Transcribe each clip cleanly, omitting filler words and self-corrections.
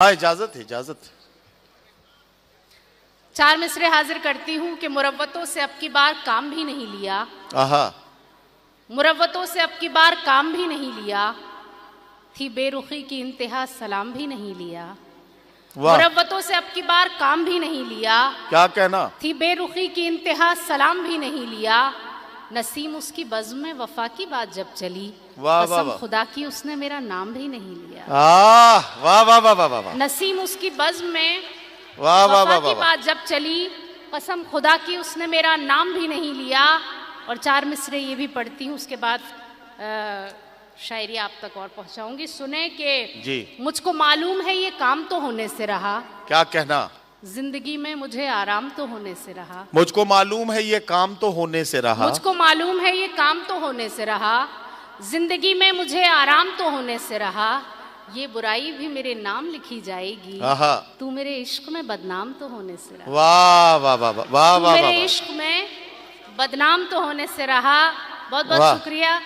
हाँ, इजाजत है, इजाजत। चार मिसरे हाजिर करती हूँ कि मुरव्वतों से अब की बार काम भी नहीं लिया। आहा, मुरव्वतों से अब की बार काम भी नहीं लिया, थी बेरुखी की इंतहा सलाम भी नहीं लिया। वाह, मुरव्वतों से अब की बार काम भी नहीं लिया, क्या कहना। थी बेरुखी की इंतहा सलाम भी नहीं लिया। नसीम उसकी बज़्म में वफा की बात जब चली, वाह, वाह, कसम वाह। खुदा की उसने मेरा नाम भी नहीं लिया। वाह वाह वाह वाह वाह वाह नसीम उसकी बज़्म में वाह वाह वफा वाह की वाह। बात जब चली, कसम खुदा की उसने मेरा नाम भी नहीं लिया। और चार मिसरे ये भी पढ़ती हूँ, उसके बाद शायरी आप तक और पहुंचाऊंगी। सुने कि जी, मुझको मालूम है ये काम तो होने से रहा, क्या कहना। जिंदगी में मुझे आराम तो होने से रहा। मुझको मालूम है ये काम तो होने से रहा। मुझको मालूम है ये काम तो होने से रहा, जिंदगी में मुझे आराम तो होने से रहा। ये बुराई भी मेरे नाम लिखी जाएगी, आहा, तू मेरे इश्क में बदनाम तो होने से रहा। वाह वाह वाह वाह वाह तू वाह मेरे वाह। इश्क में बदनाम तो होने से रहा। बहुत वाह। बहुत शुक्रिया।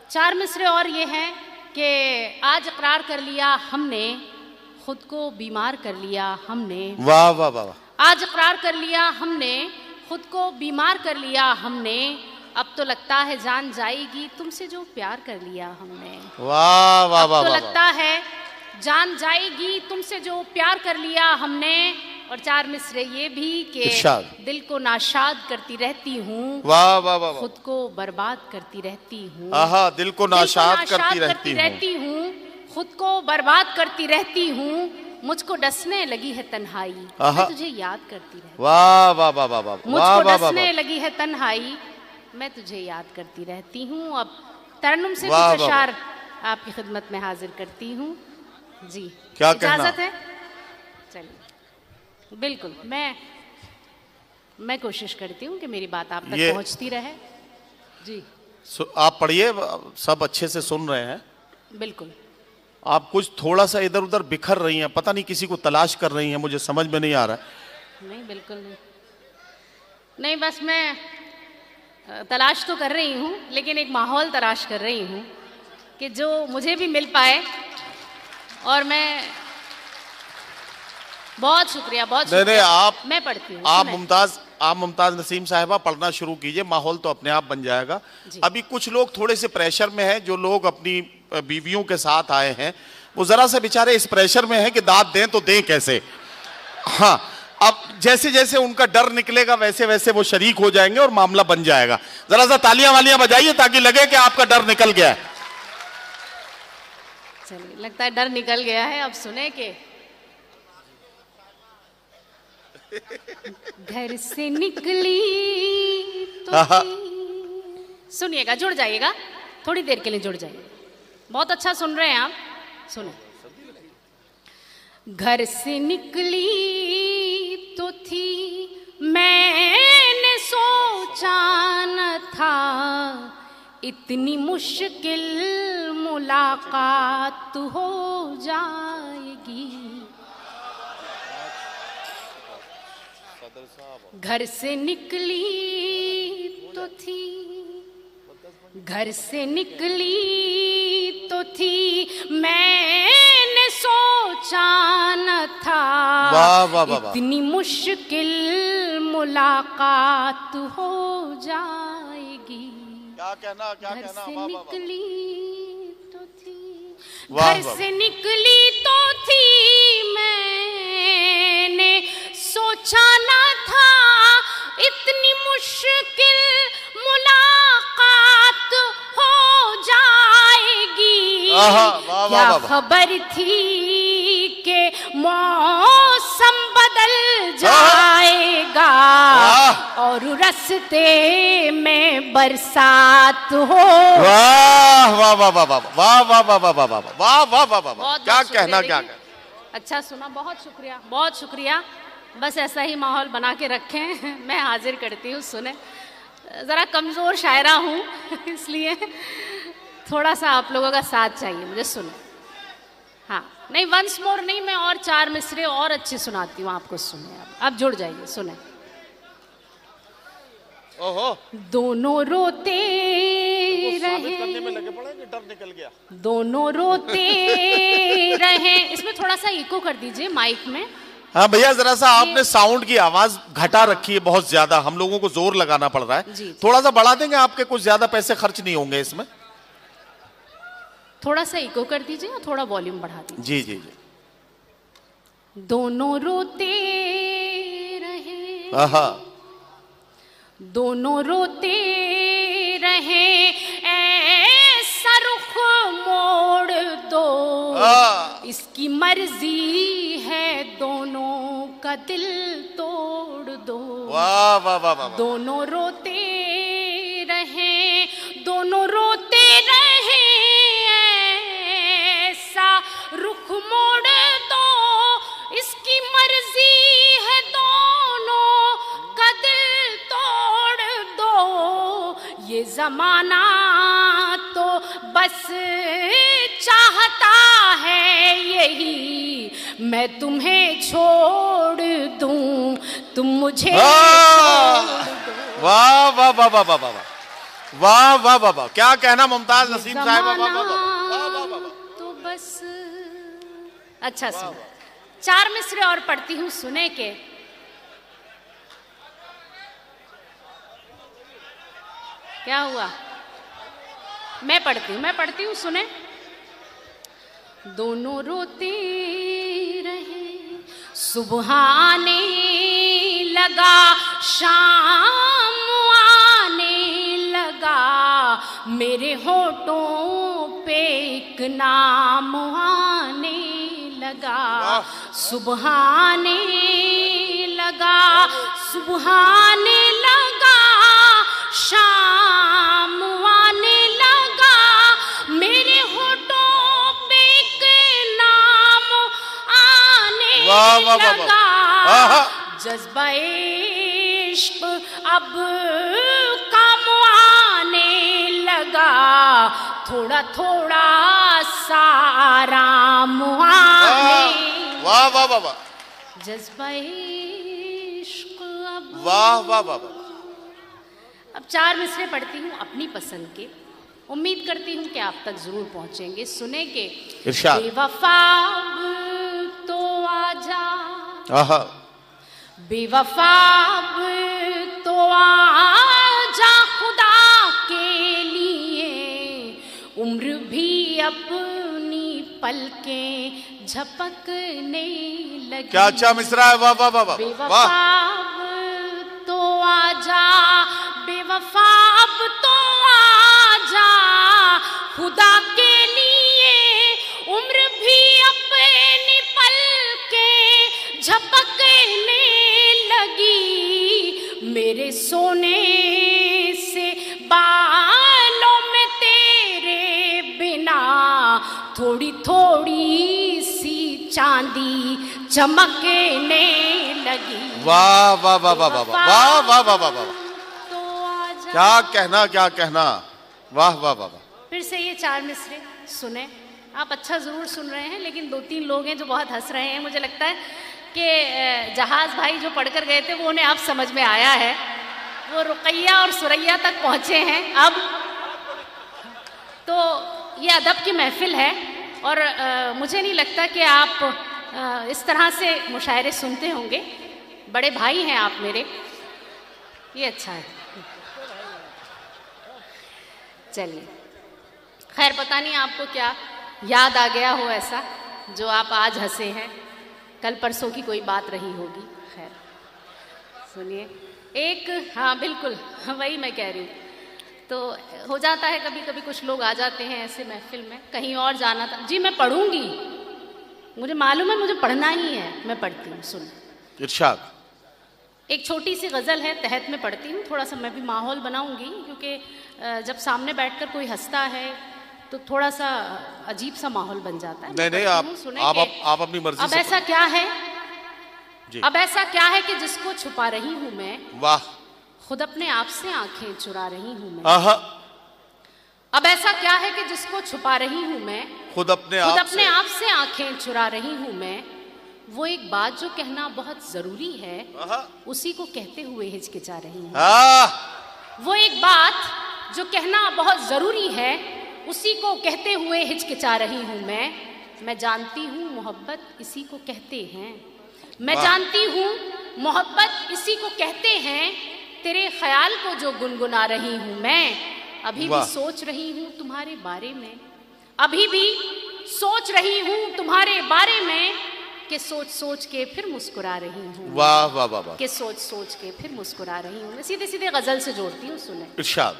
चार मिसरे और ये हैं कि आज इकरार कर लिया हमने, खुद को बीमार कर लिया हमने। वाह वाह वाह वाह। आज इकरार कर लिया हमने, खुद को बीमार कर लिया हमने। अब तो लगता है जान जाएगी तुमसे जो प्यार कर लिया हमने। वाह वाह अब वाह तो वाह लगता है जान जाएगी तुमसे जो प्यार कर लिया हमने। और चार मिसरे ये भी कि इरशाद। दिल को नाशाद करती रहती हूँ, वाह वाह वाह वाह। खुद को बर्बाद करती रहती हूँ। आहा, दिल को नाशाद करती करती रहती हूँ। हूँ, खुद को बर्बाद करती रहती हूँ। मुझको डसने लगी है तन्हाई, आहा। मैं तुझे याद करती रहती। वाह वाह वाह वाह वाह वाह मुझको वाह वाह डसने वाह। लगी है तन्हाई, मैं तुझे याद करती रहती हूँ। अब तरन्नुम से वाह, कुछ वाह, अशार आपकी खिदमत में हाजिर करती हूँ। जी, क्या इजाजत कहना? है? चलिए, बिल्कुल। मैं कोशिश करती हूँ कि मेरी बात आप तक ये- पहुँचती रहे। जी आप पढ़िए, सब अच्छे से सुन रहे हैं। बिल्कुल। आप कुछ थोड़ा सा इधर उधर बिखर रही हैं, पता नहीं किसी को तलाश कर रही हैं, मुझे समझ में नहीं आ रहा है। नहीं, बिल्कुल नहीं। नहीं, बस मैं तलाश तो कर रही हूँ, लेकिन एक माहौल तलाश कर रही हूँ कि जो मुझे भी मिल पाए। और मैं बहुत शुक्रिया, बहुत नहीं नहीं, शुक्रिया। मैं पढ़ती हूँ। आप सुनें। मुमताज नसीम साहिबा पढ़ना शुरू कीजिए, माहौल तो अपने आप बन जाएगा। जी। अभी कुछ लोग थोड़े से प्रेशर में हैं, जो लोग अपनी बीवियों के साथ आए हैं वो जरा सा बेचारे इस प्रेशर में हैं कि दाद दें तो दें कैसे। हाँ, अब जैसे जैसे उनका डर निकलेगा वैसे वैसे वो शरीक हो जाएंगे और मामला बन जाएगा। जरा सा तालियां वालियां बजाइए ताकि लगे कि आपका डर निकल गया है। चलिए, लगता है डर निकल गया है। अब सुने के घर से निकली तो आहा। थी। सुनिएगा, जुड़ जाइएगा, थोड़ी देर के लिए जुड़ जाइए। बहुत अच्छा सुन रहे हैं आप, सुने। घर से निकली तो थी, मैंने सोचा न था इतनी मुश्किल मुलाकात हो जाएगी। घर से निकली तो थी, घर से निकली तो थी, मैंने सोचा न था वाह वाह वाह वाह। इतनी मुश्किल मुलाकात हो जाएगी। क्या कहना, क्या घर कहना। से वाह वाह वाह। निकली तो थी, वाह, घर वाह। से निकली तो थी, मैंने सोचा ना था इतनी मुश्किल मुलाकात हो जाएगी। आहा, वाह, वाह, क्या वाह, वाह। खबर थी कि मौसम बदल जाएगा वाह। और रास्ते में बरसात हो। वाह वाह वाह वाह वाह वाह वाह वाह वाह वाह वाह वाह वाह वाह वाह। बहुत क्या बहुत कहना, शुक्रिया। क्या देखिए, कहना। अच्छा सुना, बहुत शुक्रिया, बहुत शुक्रिया। बस ऐसा ही माहौल बना के रखें। मैं हाजिर करती हूँ, सुने। ज़रा कमज़ोर शायरा हूँ इसलिए थोड़ा सा आप लोगों का साथ चाहिए मुझे। सुने, हाँ, नहीं, वंस मोर नहीं, मैं और चार मिसरे और अच्छे सुनाती हूँ आपको। सुने, अब जुड़ जाइए, सुने। ओहो, दोनों रोते रहे, करने में लगे पड़े कि डर निकल गया। दोनों रोते रहे। इसमें थोड़ा सा इको कर दीजिए माइक में। हाँ भैया, जरा सा आपने साउंड की आवाज घटा रखी है बहुत ज्यादा, हम लोगों को जोर लगाना पड़ रहा है। जी। थोड़ा सा बढ़ा देंगे, आपके कुछ ज्यादा पैसे खर्च नहीं होंगे इसमें। थोड़ा सा इको कर दीजिए और थोड़ा वॉल्यूम बढ़ा दीजिए। जी जी जी। दोनों रोते रहे, आहा, दोनों रोते रहे, ऐसा रुख मोड़ दो, इसकी मर्जी है, दोनों का दिल तोड़ दो। वाह वाह वाह वाह। दोनों रोते रहे, दोनों रोते रहे, ऐसा रुख मोड़ दो, इसकी मर्जी है, दोनों का दिल तोड़ दो। ये जमाना तो बस चाहता है यही, मैं तुम्हें छोड़ दूं, तुम मुझे छोड़ दो। वाह वाह वाह वाह वाह वाह वाह वाह वाह वाह, क्या कहना मुमताज नसीम साहिबा। वाह वाह वाह। तो बस अच्छा सुनो, 4 मिसरे और पढ़ती हूँ, सुने के। क्या हुआ? मैं पढ़ती हूँ, सुने। दोनों रोते रहे, सुबह आने लगा, शाम आने लगा, मेरे होठों पे एक नाम आने लगा। सुबह आने लगा, सुबह आने लगा, शाम आने लगा, मेरे होठों पे एक नाम आने लगा। जज्बा इश्क अब काम आने लगा, थोड़ा थोड़ा सा आराम आने। वाह वाह वाह वाह। जज्बा इश्क अब। वाह वाह वाह वाह। अब 4 मिसरे पढ़ती हूँ अपनी पसंद के, उम्मीद करती हूँ कि आप तक जरूर पहुंचेंगे, सुने के। इरशाद। बेवफा अब तो आजा, आहा, बेवफा अब तो आजा, खुदा के लिए उम्र भी अपनी पलकें झपकने लगी। क्या अच्छा मिसरा है। वाह वाह वाह वाह। बेवफा अब तो आजा, बेवफा अब तो आजा, खुदा के लिए उम्र भी अपनी पलकें झपकने लगी। मेरे सोने से बालों में तेरे बिना थोड़ी थोड़ी सी चांदी चमकने लगी। वाह वाह वाह वाह वाह वाह वाह वाह वाह वाह। क्या कहना, क्या कहना। वाह वाह वाह वाह। फिर से ये 4 मिसरे सुने। आप अच्छा जरूर सुन रहे हैं, लेकिन 2-3 लोग हैं जो बहुत हंस रहे हैं। मुझे लगता है कि जहाज भाई जो पढ़कर गए थे वो उन्हें अब समझ में आया है, वो रुकैया और सुरैया तक पहुंचे हैं अब। तो ये अदब की महफिल है, और मुझे नहीं लगता कि आप इस तरह से मुशायरे सुनते होंगे। बड़े भाई हैं आप मेरे, ये अच्छा है। चलिए, खैर पता नहीं आपको क्या याद आ गया हो ऐसा जो आप आज हंसे हैं, कल परसों की कोई बात रही होगी। खैर सुनिए एक, हाँ बिल्कुल वही मैं कह रही हूँ। तो हो जाता है कभी कभी, कुछ लोग आ जाते हैं ऐसे महफिल में, कहीं और जाना था। जी मैं पढ़ूंगी, मुझे मालूम है, मुझे पढ़ना ही है, मैं पढ़ती हूँ। सुन, इरशाद। एक छोटी सी गज़ल है, तहत में पढ़ती हूँ। थोड़ा सा मैं भी माहौल बनाऊंगी, क्योंकि जब सामने बैठकर कोई हंसता है तो थोड़ा सा अजीब सा माहौल बन जाता है। नहीं आप अपनी मर्जी अब से ऐसा क्या है जी। अब ऐसा क्या है कि जिसको छुपा रही हूँ मैं, वाह, खुद अपने आप से आंखें चुरा रही हूँ मैं। आहा, अब ऐसा क्या है कि जिसको छुपा रही हूँ मैं, खुद अपने आप से आंखें चुरा रही हूँ मैं। वो एक बात जो कहना बहुत जरूरी है, उसी को कहते हुए हिचकिचा रही हूँ। वो एक बात जो कहना बहुत जरूरी है उसी को कहते हुए हिचकिचा रही हूं मैं जानती हूं मोहब्बत इसी को कहते हैं, मैं जानती हूं मोहब्बत इसी को कहते हैं, तेरे ख्याल को जो गुनगुना रही हूं मैं, अभी भी सोच रही हूं तुम्हारे बारे में, अभी भी सोच रही हूं तुम्हारे बारे में, कि सोच सोच के फिर मुस्कुरा रही हूं। वाह वाह वाह वाह। कि सोच सोच के फिर मुस्कुरा रही हूं। मैं सीधे सीधे गजल से जोड़ती हूँ, सुने। इरशाद।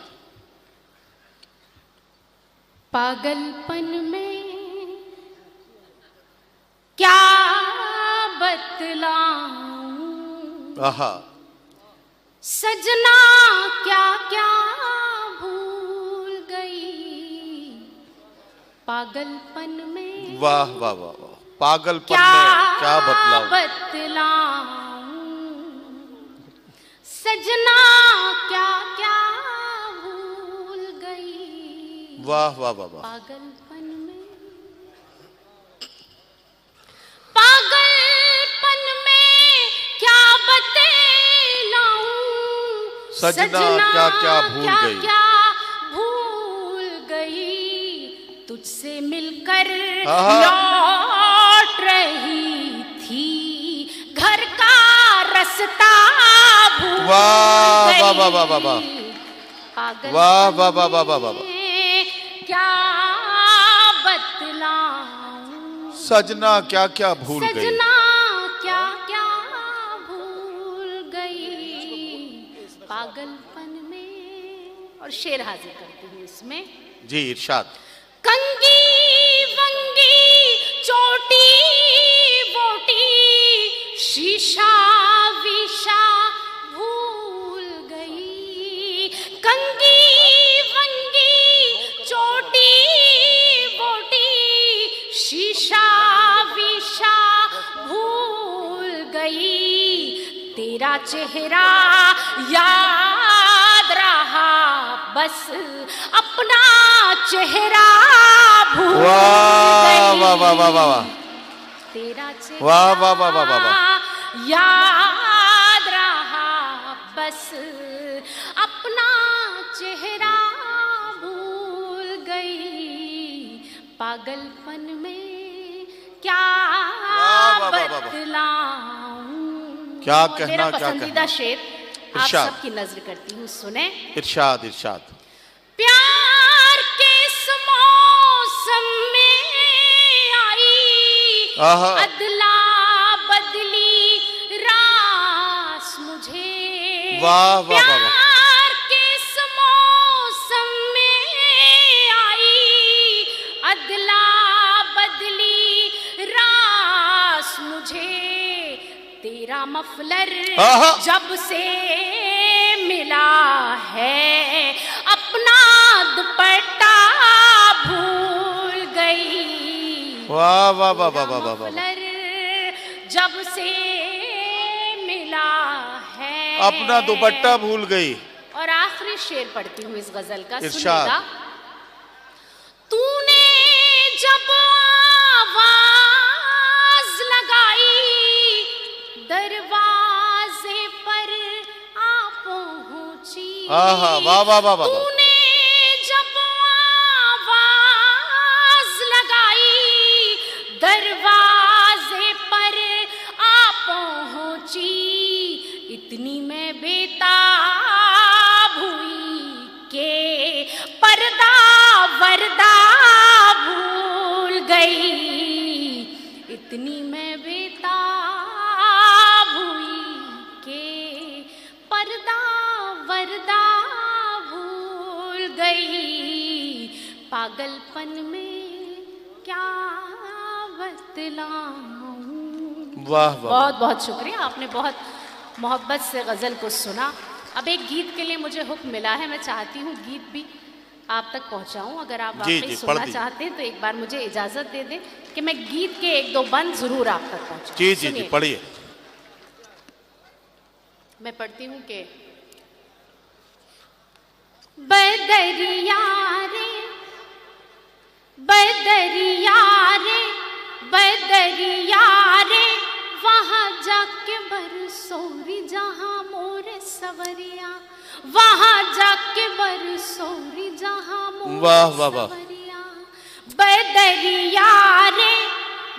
पागलपन में क्या बतलाऊं, आहा, सजना क्या क्या भूल गई, पागलपन में। वाह वाह वाह वाह। पागलपन में क्या बतलाऊं, सजना क्या क्या भूल गई। वाह वाह वाह वाह। पागलपन में, पागलपन में क्या बतलाऊं, सजना क्या क्या भूल गई, क्या भूल गई, तुझसे मिलकर लौट रही थी, घर का रास्ता भूल गई। वाह वाह वाह वाह वाह। पागल वाह वाह वाह वाह वाह वाह। क्या बतलाऊं, सजना क्या क्या भूल गई, सजना क्या क्या भूल गई, पागलपन में। और शेर हाजिर करती हूँ इसमें। जी इरशाद। कंगी वंगी चोटी बोटी, शीशा विशा भूल गई, कंगी वंगी चोटी बोटी, शीशा विशा भूल गई, तेरा चेहरा याद रहा बस, अपना चेहरा भूल गई। वाह वाह वाह वाह वाह। तेरा चेहरा वाह वाह वाह वाह वाह। याद रहा बस, अपना चेहरा भूल गई, पागलपन में क्या बतलाऊं। क्या कहना, मेरा क्या पसंदीदा कहना। शेर आप सबकी नजर करती हूँ, सुने। इरशाद इरशाद। प्यार के इस मौसम में आई, अदला बदली रास मुझे। वाह वाह वाह। प्यार के इस मौसम में आई, अदला बदली रास मुझे, तेरा मफलर जब से मिला है, अपना दुपट्टा भूल गई। वाह वाह वाह वाह वाह वाह। मफलर जब से मिला है, अपना दुपट्टा भूल गई। और आखिरी शेर पढ़ती हूँ इस गजल का, इरशाद। सुनिएगा। तूने जब आवाज लगाई, दरवाजे पर आ पहुंची। आहा, वाह वाह वाह वाह। तूने जब आवाज लगाई, दरवाजे पर आ पहुंची, इतनी मैं बेताब हुई के पर्दा वर्दा भूल गई, इतनी मैं बेताब हुई के पर्दा वर्दा भूल गई, पागलपन में क्या बतलाऊं। वाह वाह। बहुत बहुत शुक्रिया, आपने बहुत मोहब्बत से गज़ल को सुना। अब एक गीत के लिए मुझे हुक्म मिला है, मैं चाहती हूँ गीत भी आप तक पहुँचाऊँ। अगर आप वाकई सुनना चाहते हैं तो एक बार मुझे इजाज़त दे दें कि मैं गीत के एक दो बंद ज़रूर आप तक पहुँचाऊँ। जी जी जी, पढ़िए। मैं पढ़ती हूँ कि बदरिया रे बदरिया रे बदरिया रे, वहाँ जाके जाके बरसोरी जहाँ मोरे सवरिया, वहाँ जाके बरसोरी जहाँ मोरे वाह वाह वाह। सवरिया। बदरिया रे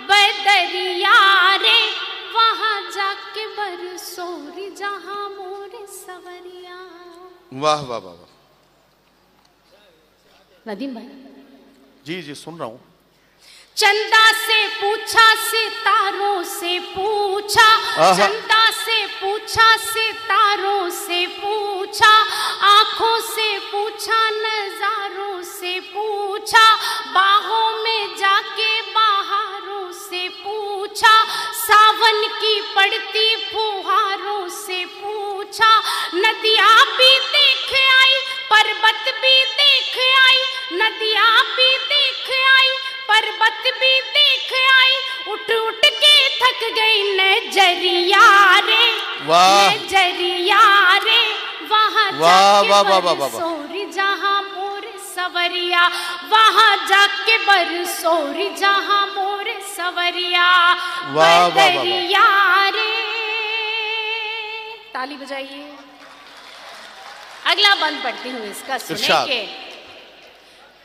बदरिया रे, वहाँ जाके बरसोरी जहाँ मोरे सवरिया। वाह वाह वाह। नदीम भाई जी जी सुन रहा हूँ। चंदा से पूछा सितारों से पूछा, चंदा से पूछा सितारों से पूछा, आंखों से पूछा नजारों से पूछा, बाहों में जाके बहारों से पूछा, सावन की पड़ती फुहारों से पूछा। नदियाँ भी देख आई पर्वत भी देख आई, नदियाँ भी देख आई पर्वत भी देख आई, उठ उठ के थक गई नजरिया रे। वाह नजरिया रे, वहाँ वाह वाह वाह वाह। बरसोरी जहाँ मोरे सवरिया, वहाँ जाके बरसोरी जहाँ मोरे सवरिया। वाह वाह बदरिया रे। ताली बजाइए। अगला बंद पढ़ती हूँ इसका, सुनेंगे।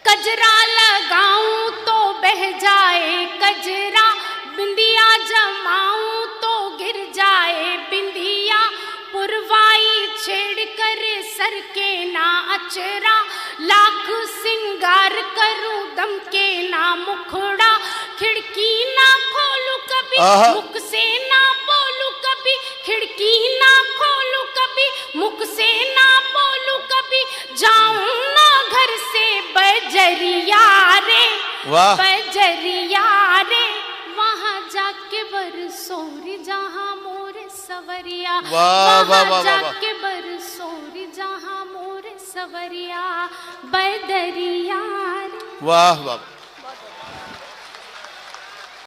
कजरा लगाऊं तो बह जाए कजरा, बिंदिया जमाऊं तो गिर जाए बिंदिया, पुरवाई छेड़ कर सर के ना अचरा, लाख सिंगार करूं दम के ना मुखड़ा, खिड़की ना खोलूं कभी मुख से ना बोलूं कभी, खिड़की ना खोलूं कभी मुख से ना बोलूं कभी, जाऊं ना घर से बजरिया रे। वाह बजरिया रे, वहाँ जाके बरसोरी जहाँ मोरे सवरिया, वाह वाह वाह। जाके बरसोरी जहाँ मोरे सवरिया। बदरिया रे। वाह वाह।